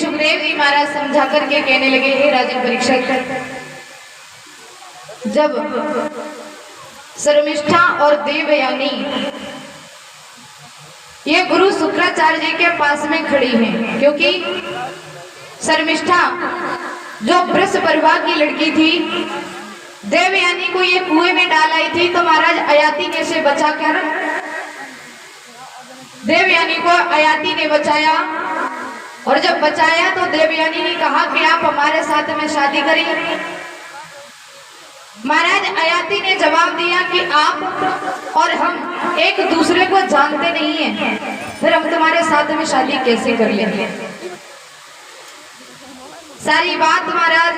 सुखदेव जी महाराज समझा करके कहने लगे, हे राजन परीक्षित, जब शर्मिष्ठा और देवयानी ये गुरु शुक्राचार्य जी के पास में खड़ी हैं, क्योंकि शर्मिष्ठा जो वृष परिवार की लड़की थी, देवयानी को ये कुएं में डाल आई थी, तो महाराज अयाति ने से बचाकर देवयानी को अयाति ने बचाया। और जब बचाया तो देवयानी ने कहा कि आप हमारे साथ में शादी करिए। महाराज अयाति ने जवाब दिया कि आप और हम एक दूसरे को जानते नहीं हैं, फिर हम तुम्हारे साथ में शादी कैसे कर लेंगे। सारी बात महाराज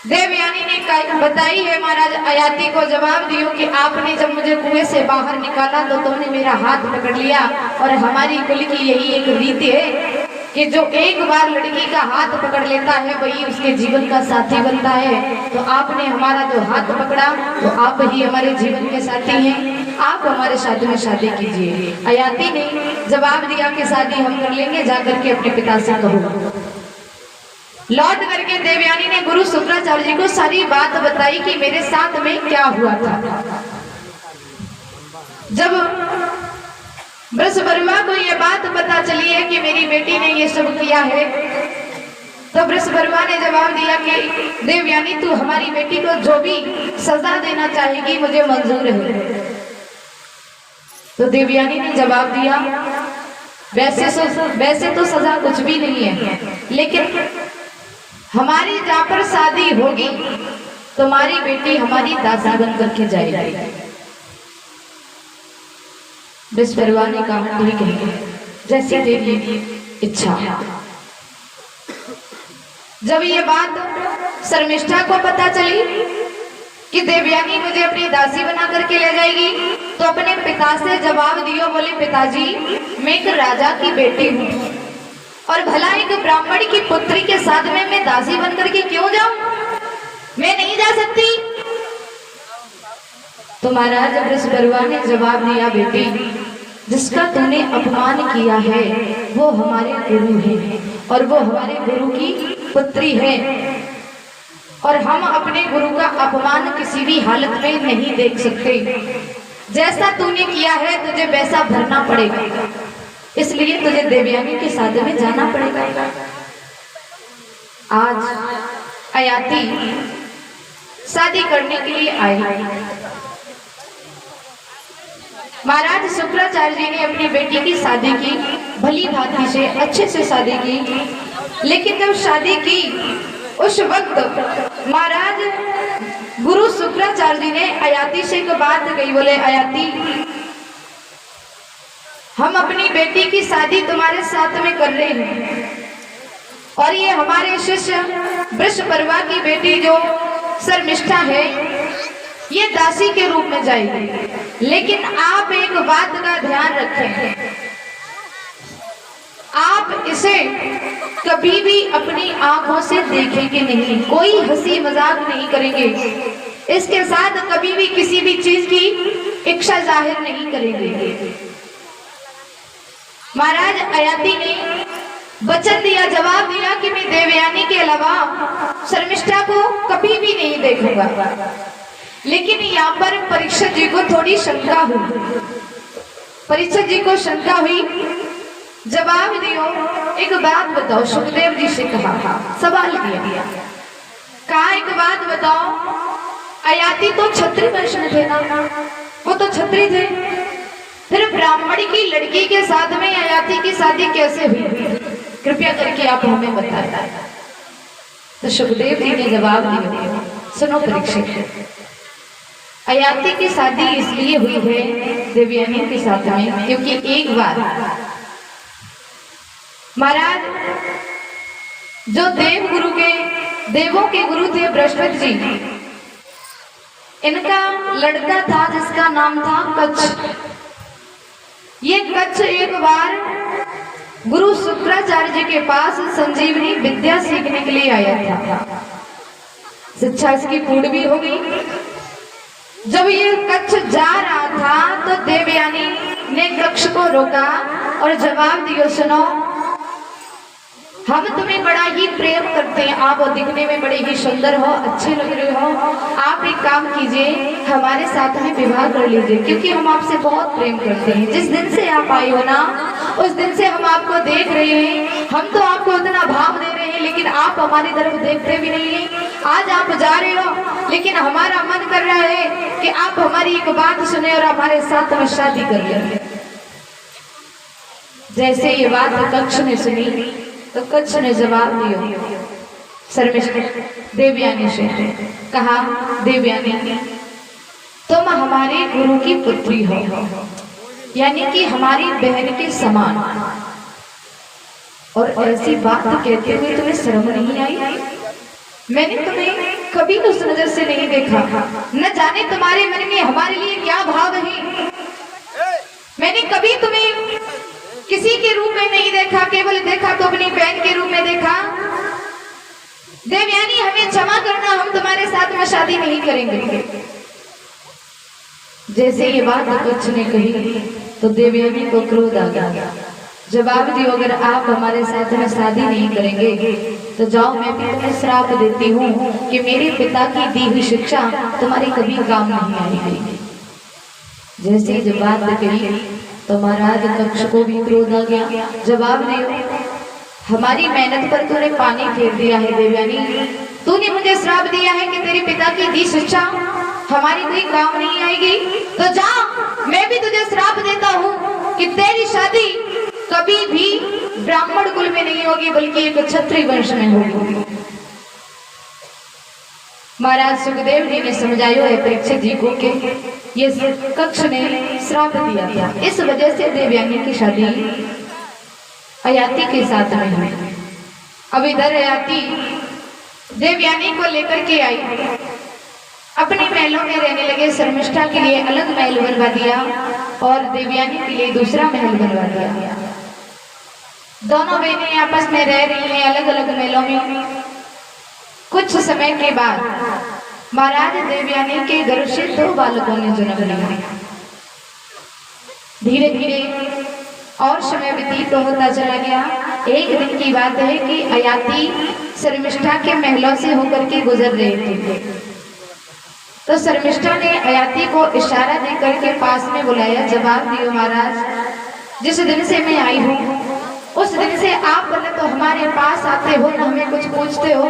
देवयानी ने बताई है। महाराज अयाति को जवाब दियो कि आपने जब मुझे कुएं से बाहर निकाला तो तुमने मेरा हाथ पकड़ लिया, और हमारी कुल की यही एक रीति है कि जो एक बार लड़की का हाथ पकड़ लेता है वही उसके जीवन का साथी बनता है। तो आपने हमारा जो हाथ पकड़ा तो आप ही हमारे जीवन के साथी हैं, आप हमारे साथ में शादी कीजिए। अयाति ने जवाब दिया कि शादी हम कर लेंगे, जाकर के अपने पिता से कहो। लौट करके देवयानी ने गुरु शुक्राचार्य जी को सारी बात बताई कि मेरे साथ में क्या हुआ था। जब वृषभर्वा को ये बात पता चली है कि मेरी बेटी ने ये सब किया है, तो वृषभर्वा ने जवाब दिया कि देवयानी तू हमारी बेटी को जो भी सजा देना चाहेगी मुझे मंजूर है। तो देवयानी ने जवाब दिया, वैसे तो सजा कुछ भी नहीं है, लेकिन हमारी जहाँ पर शादी होगी तुम्हारी बेटी हमारी दासी बन करके जाएगी। विश्वकर्मा ने कहा ठीक है, जैसी तेरी इच्छा। जब ये बात शर्मिष्ठा को पता चली कि देवयानी मुझे अपनी दासी बना करके ले जाएगी, तो अपने पिता से जवाब दियो, बोले पिताजी मैं एक राजा की बेटी हूँ, और भला एक ब्राह्मण की पुत्री के साथ में मैं दासी बन करके क्यों जाऊं, मैं नहीं जा सकती। तो महाराज वृषभर्वा ने जवाब दिया, बेटी जिसका तूने अपमान किया है वो हमारे गुरु हैं, और वो हमारे गुरु की पुत्री है, और हम अपने गुरु का अपमान किसी भी हालत में नहीं देख सकते। जैसा तूने किया है तुझे वैसा भरना पड़ेगा, इसलिए तुझे देवयानी के साथ में जाना पड़ेगा। आज अयाति शादी करने के लिए आई। महाराज शुक्राचार्य जी ने अपनी बेटी की शादी की, भली भांति से अच्छे से शादी की। लेकिन जब शादी की उस वक्त महाराज गुरु शुक्राचार्य जी ने अयाति से एक बात कही, बोले अयाति हम अपनी बेटी की शादी तुम्हारे साथ में कर रहे हैं, और ये हमारे शिष्य वृषभर्वा की बेटी जो शर्मिष्ठा है ये दासी के रूप में जाएगी। लेकिन आप एक बात का ध्यान रखें, आप इसे कभी भी अपनी आंखों से देखेंगे नहीं, कोई हंसी मजाक नहीं करेंगे, इसके साथ कभी भी किसी भी चीज की इच्छा जाहिर नहीं करेंगे। महाराज अयाति ने वचन दिया, जवाब दिया कि मैं देवयानी के अलावा शर्मिष्ठा को कभी भी नहीं देखूंगा। लेकिन यहाँ पर परीक्षित जी को थोड़ी शंका हुई। परीक्षित जी को शंका हुई, जवाब दियो, एक बात बताओ। सुखदेव जी से कहा, सवाल किया, कहा एक बात बताओ, अयाति तो क्षत्रिय वंश में थे ना, वो तो क्षत्रिय थे, फिर ब्राह्मण की लड़की के साथ में अयाति की शादी कैसे हुई? कृपया करके आप हमें बताएं। तो सुखदेव जी ने जवाब दिया, सुनो परीक्षित, अयाति की शादी इसलिए हुई है देवयानी के साथ में क्योंकि एक बार महाराज जो देवों के गुरु थे बृहस्पति जी, इनका लड़का था जिसका नाम था कच्छ। ये कच्छ एक बार गुरु शुक्राचार्य जी के पास संजीवनी विद्या सीखने के लिए आया था। शिक्षा इसकी पूर्ण भी हो गई। जब ये कच्छ जा रहा था तो देवयानी ने कच्छ को रोका और जवाब दिया, सुनो हम तुम्हें बड़ा ही प्रेम करते हैं, आप दिखने में बड़े ही सुंदर हो, अच्छे लग रहे हो। आप एक काम कीजिए, हमारे साथ में विवाह कर लीजिए, क्योंकि हम आपसे बहुत प्रेम करते हैं। जिस दिन से आप आई हो ना, उस दिन से हम आपको देख रहे हैं। हम तो आपको इतना भाव दे रहे हैं, लेकिन आप हमारी तरफ देखते भी नहीं है। आज आप जा रहे हो, लेकिन हमारा मन कर रहा है कि आप हमारी एक बात सुने और हमारे साथ में शादी कर लें। जैसे ये बात कक्ष ने सुनी तो कक्ष ने जवाब दिया शर्मिष्ठा देवयानी से, कहा देवयानी तुम हमारे गुरु की पुत्री हो, यानी कि हमारी बहन के समान, और ऐसी बात कहते हुए तुम्हें शर्म नहीं आई? मैंने तुम्हें कभी उस नजर से नहीं देखा, न जाने तुम्हारे मन में हमारे लिए क्या भाव है। मैंने कभी तुम्हें किसी के रूप में नहीं देखा, केवल देखा तो अपनी बहन के रूप में देखा। देवयानी हमें क्षमा करना, हम तुम्हारे साथ में शादी नहीं करेंगे। जैसे ये बात कक्ष ने कही तो देवयानी को क्रोध आ गया। जवाब दियो, अगर आप हमारे साथ में शादी नहीं करेंगे तो जाओ, मैं भी तुम्हें श्राप देती हूँ कि मेरे पिता की दी हुई शिक्षा तुम्हारी कभी काम नहीं आएगी। जैसे जब बात कही तो महाराज कक्ष को भी क्रोध आ गया। जवाब दियो, हमारी मेहनत पर तूने पानी फेर दिया है देवयानी। तूने मुझे श्राप दिया है कि तेरे पिता की दी शिक्षा हमारी कोई काम नहीं आएगी, तो जा, मैं भी तुझे श्राप देता हूँ कि तेरी शादी कभी भी ब्राह्मण कुल में नहीं होगी, बल्कि एक क्षत्रिय वंश में होगी। महाराज सुखदेव जी ने समझायो है परीक्षित जी को कि ये कक्ष ने श्राप दिया था, इस वजह से देवयानी की शादी अयाति के साथ में हुई। अब इधर अयाति देवयानी को लेकर के आई, अपने महलों में रहने लगे। शर्मिष्ठा के लिए अलग महल बनवा दिया और देवयानी के लिए दूसरा महल बनवा दिया। दोनों बहनें आपस में रह रही हैं अलग अलग महलों में। कुछ समय के बाद महाराज देवयानी के गर्भ से 2 बालकों ने जन्म लिया। धीरे धीरे और समय व्यतीत होता चला गया। एक दिन की बात है कि अयाति शर्मिष्ठा के महलों से होकर के गुजर रहे थे, तो शर्मिष्ठा ने अयाति को इशारा देकर के पास में बुलाया। जवाब दियो महाराज, जिस दिन से मैं आई हूँ उस दिन से आप न तो हमारे पास आते हो, न हमें कुछ पूछते हो।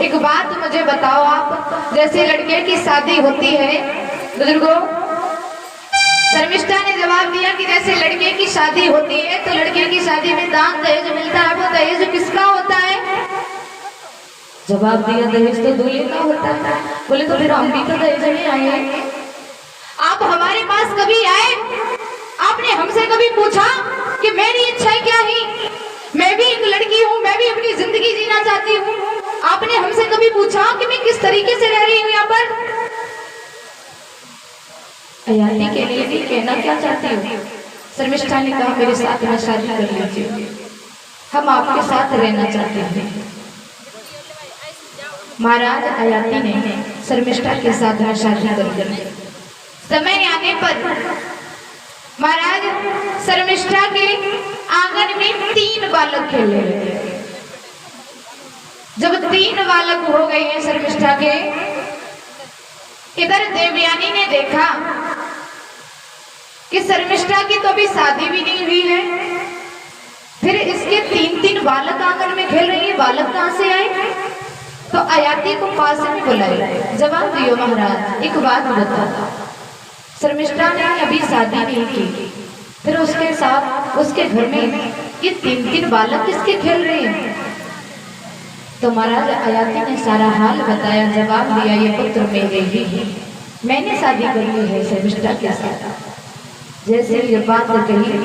एक बात मुझे बताओ, आप जैसे लड़के की शादी होती है बुजुर्गों, शर्मिष्ठा ने जवाब दिया कि जैसे लड़के की शादी होती है तो लड़के की शादी में दान दहेज मिलता है, वो दहेज किसका होता है? जवाब दिया, दहेज तो दूल्हे का होता है। बोले तो फिर हम भी तो दहेज में आए हैं। आप हमारे पास कभी आए? आपने हमसे कभी पूछा कि मेरी इच्छाएं क्या है? मैं भी एक लड़की हूँ, मैं भी अपनी जिंदगी जीना चाहती हूँ। आपने हमसे कभी पूछा कि मैं किस तरीके से रह रही हूँ यहाँ पर? अयाति के लिए कहना क्या चाहती हूँ? शर्मिष्ठा ने कहा, मेरे साथ में शादी कर लीजिए, हम आपके साथ रहना चाहते हैं। महाराज अयाति ने शर्मिष्ठा के साथ में शादी कर ली। समय आने पर महाराज शर्मिष्ठा के आंगन में 3 बालक खेलने लगे। जब 3 बालक हो गए हैं शर्मिष्ठा के, इधर देवयानी ने देखा कि शर्मिष्ठा की तो अभी शादी भी नहीं हुई है, फिर इसके 3 बालक आंगन में खेल रही है, बालक कहां से आए? तो अयाति को पास में बुलाया। जवाब दियो महाराज, एक बात बताओ, शर्मिष्ठा ने अभी शादी नहीं की, फिर उसके साथ उसके घर में ये 3 बालक किसके खेल रहे हैं? तो महाराज अयाति ने सारा हाल बताया। जवाब दिया, ये पुत्र मेरे ही है, मैंने शादी कर ली है शर्मिष्ठा के साथ। जैसे ये बात कही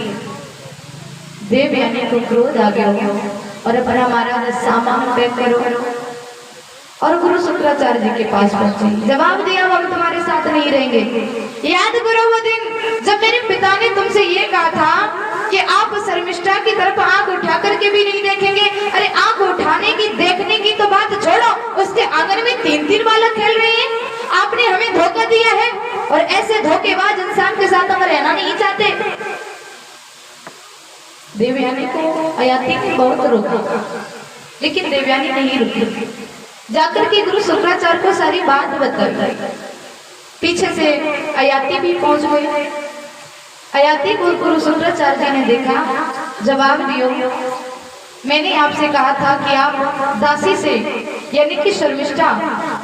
देवयानी को क्रोध आ गया और अपना महाराज सामान पैक करो और गुरु शुक्राचार्य जी के पास पहुंचे। जवाब दिया, हम तुम्हारे साथ नहीं रहेंगे। याद करो वो दिन जब मेरे पिता ने तुमसे ये कहा था कि आप शर्मिष्ठा की तरफ आंख उठा करके भी नहीं देखेंगे। अरे आंख उठाने की देखने की तो बात छोड़ो, उसके आंगन में 3 बालक खेल रहे हैं। आपने हमें धोखा दिया है और ऐसे धोखेबाज इंसान के साथ हम रहना नहीं चाहते। देवयानी को अयाति ने बहुत रोका, लेकिन देवयानी नहीं रुकी। जाकर के गुरु शुक्राचार्य को सारी बात बताई। पीछे से अयाति भी पहुंच गई। अयाति को गुरु शुक्राचार्य जी ने देखा, जवाब दियो, मैंने आपसे कहा था कि आप दासी से, यानी कि शर्मिष्ठा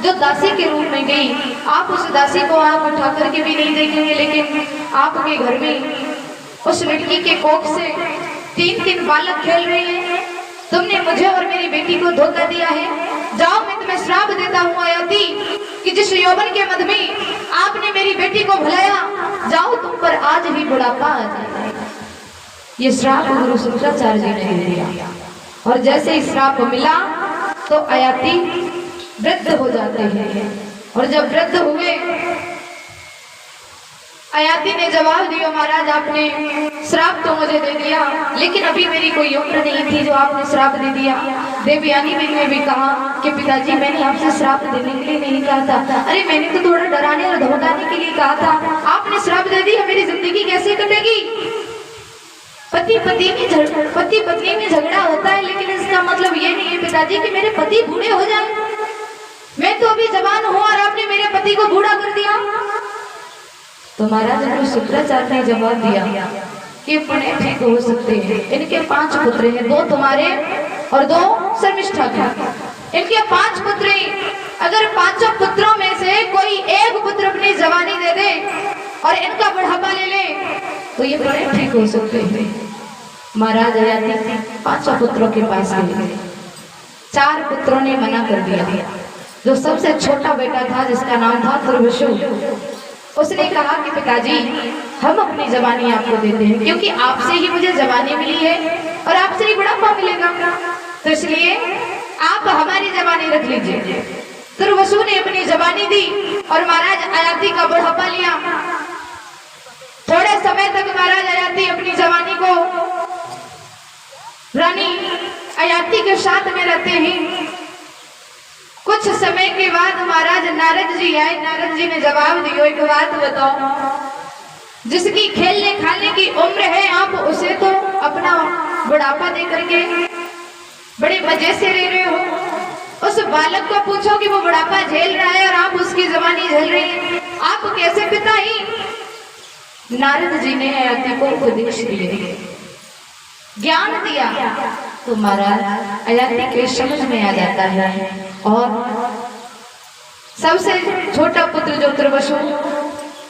जो दासी के रूप में गई, आप उस दासी को आप उठा करके भी नहीं देखेंगे, लेकिन आपके घर में उस लड़की के कोख से 3 बालक खेल रहे हैं। तुमने मुझे और मेरी बेटी को धोखा दिया है। जाओ, मैं तुम्हें श्राप देता हूँ अयाति कि जिस यौवन के मद में आपने मेरी बेटी को भुलाया, जाओ तुम पर आज ही बुढ़ापा आ जाए। ये श्राप गुरु शुक्राचार्य जी ने दे दिया और जैसे ही श्राप मिला तो अयाति वृद्ध हो जाते हैं। और जब वृद्ध हुए, अयाति ने जवाब दिया, महाराज आपने श्राप तो मुझे दे दिया, लेकिन अभी मेरी कोई उम्र नहीं थी जो आपने श्राप दे दिया। देवयानी ने भी कहा कि पिताजी मैंने आपसे श्राप देने के लिए नहीं कहा था। अरे मैंने तो थोड़ा डराने और धमकाने के लिए कहा था, आपने श्राप दे दिया, मेरी जिंदगी कैसे कटेगी। पति पत्नी में झगड़ा होता है, लेकिन इसका मतलब ये नहीं है पिताजी कि मेरे पति बूढ़े हो जाए। मैं तो अभी जवान हूँ और आपने मेरे पति को बूढ़ा कर दिया। तो महाराज गुरु शुक्राचार्य ने जवाब दिया कि पुण्य ठीक हो सकते हैं। इनके 5 पुत्र हैं, 2 तुम्हारे और 2 शर्मिष्ठा के। इनके 5 पुत्र हैं। अगर 5 पुत्रों में से कोई एक पुत्र अपनी जवानी दे दे और इनका बुढ़ापा ले ले तो ये पुण्य ठीक हो सकते हैं। महाराज अयाति 5 पुत्रों के पास गए। 4 पुत्रों ने मना कर दिया। जो सबसे छोटा बेटा था, जिसका नाम था दुर्वसु, उसने कहा कि पिताजी हम अपनी जवानी आपको देते हैं, क्योंकि आपसे ही मुझे जवानी मिली है और आपसे ही बुढ़ापा मिलेगा, तो इसलिए आप हमारी जवानी रख लीजिए। दुर्वसु ने अपनी जवानी दी और महाराज अयाति का बुढ़ापा लिया। थोड़े समय तक महाराज अयाति अपनी जवानी को रानी अयाति के साथ में रहते हैं। कुछ समय के बाद महाराज नारद जी आए। नारद जी ने जवाब दिया, एक बात बताओ, जिसकी खेलने खाने की उम्र है आप उसे तो अपना बुढ़ापा दे करके बड़े मजे से रह रहे हो। उस बालक को पूछो कि वो बुढ़ापा झेल रहा है और आप उसकी जवानी झेल रही हैं, आप कैसे पिता ही। नारद जी ने अयाति को उपदेश दिए, ज्ञान दिया, तो महाराज अयाति के समझ में आ जाता है। और सबसे छोटा पुत्र जो दुर्वसु,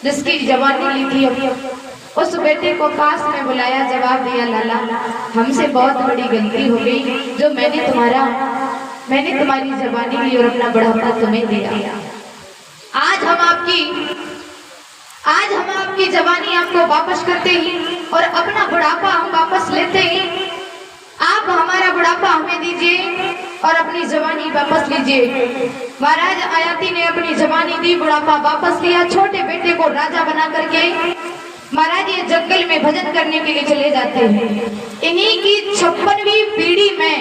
जिसकी जवानी ली थी, उस बेटे को पास में बुलाया, जवाब दिया, लाला हमसे बहुत बड़ी गलती हो गई जो मैंने तुम्हारी जवानी ली और अपना बुढ़ापा तुम्हें दिया। आज हम आपकी जवानी आपको वापस करते हैं और अपना बुढ़ापा हम वापस लेते हैं। आप हमारा बुढ़ापा हमें दीजिए और अपनी जवानी वापस लीजिए। महाराज अयाति ने अपनी जवानी दी, बुढ़ापा वापस लिया। छोटे बेटे को राजा बना करके महाराज ये जंगल में भजन करने के लिए चले जाते हैं। इन्हीं की 56वीं पीढ़ी में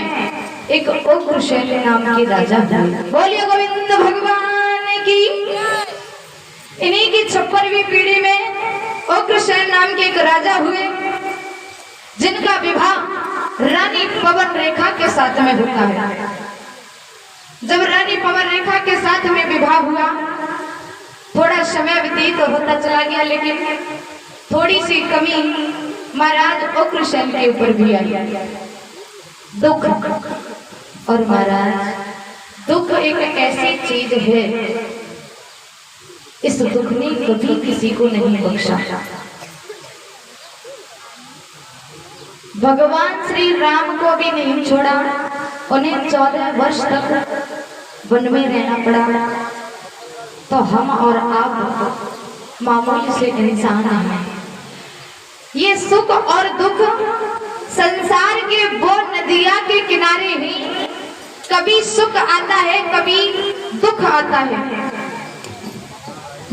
एक उग्रसेन नाम के राजा हुए। बोलिए गोविंद भगवान की। इन्हीं की 56वीं पीढ़ी में उग्रसेन नाम के एक राजा हुए, जिनका विवाह रानी पवन रेखा के साथ में होता है। जब रानी पवन रेखा के साथ में विवाह हुआ, थोड़ा समय व्यतीत होता चला गया, लेकिन थोड़ी सी कमी महाराज उग्रसेन के ऊपर भी आई, दुख। और महाराज दुख एक ऐसी चीज है, इस दुख ने कभी किसी को नहीं बख्शा। भगवान श्री राम को भी नहीं छोड़ा, उन्हें 14 वर्ष तक वन में रहना पड़ा। तो हम और आप मामूली से इंसान हैं। ये सुख और दुख संसार के वो नदिया के किनारे ही, कभी सुख आता है कभी दुख आता है।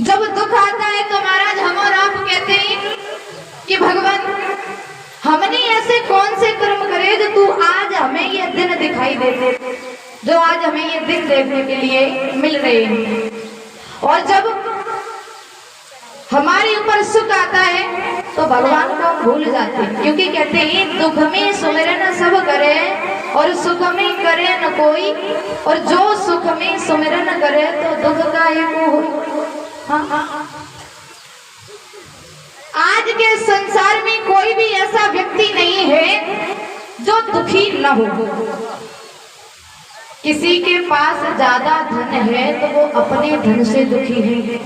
जब दुख आता है तो महाराज हम और आप कहते हैं कि भगवान हमने ऐसे कौन से कर्म करे जो तू आज हमें ये दिन दिखाई देते, जो आज हमें ये दिन देखने के लिए मिल रहे हैं। और जब हमारे ऊपर सुख आता है तो भगवान को भूल जाते हैं, क्योंकि कहते हैं दुख में सुमिरन सब करे और सुख में करे न कोई, और जो सुख में सुमिरन करे तो दुख का एक हो। हाँ। आज के संसार में कोई भी ऐसा व्यक्ति नहीं है जो दुखी न हो। किसी के पास ज्यादा धन है तो वो अपने धन से दुखी है,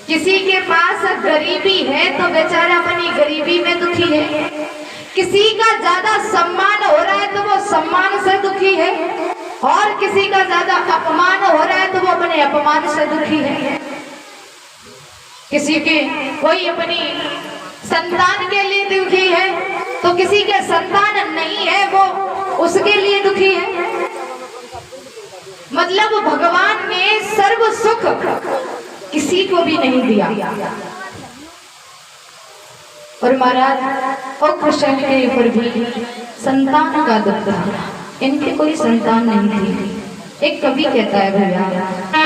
किसी के पास गरीबी है तो बेचारा अपनी गरीबी में दुखी है, किसी का ज्यादा सम्मान हो रहा है तो वो सम्मान से दुखी है, और किसी का ज्यादा अपमान हो रहा है तो वो अपने अपमान से दुखी है। किसी के कोई अपनी संतान के लिए दुखी है तो किसी के संतान नहीं है वो उसके लिए दुखी है। मतलब भगवान ने सर्व सुख किसी को भी नहीं दिया। और महाराज और कृष्ण के ऊपर भी संतान का दुख था, इनके कोई संतान नहीं थी। एक कवि कहता है भैया,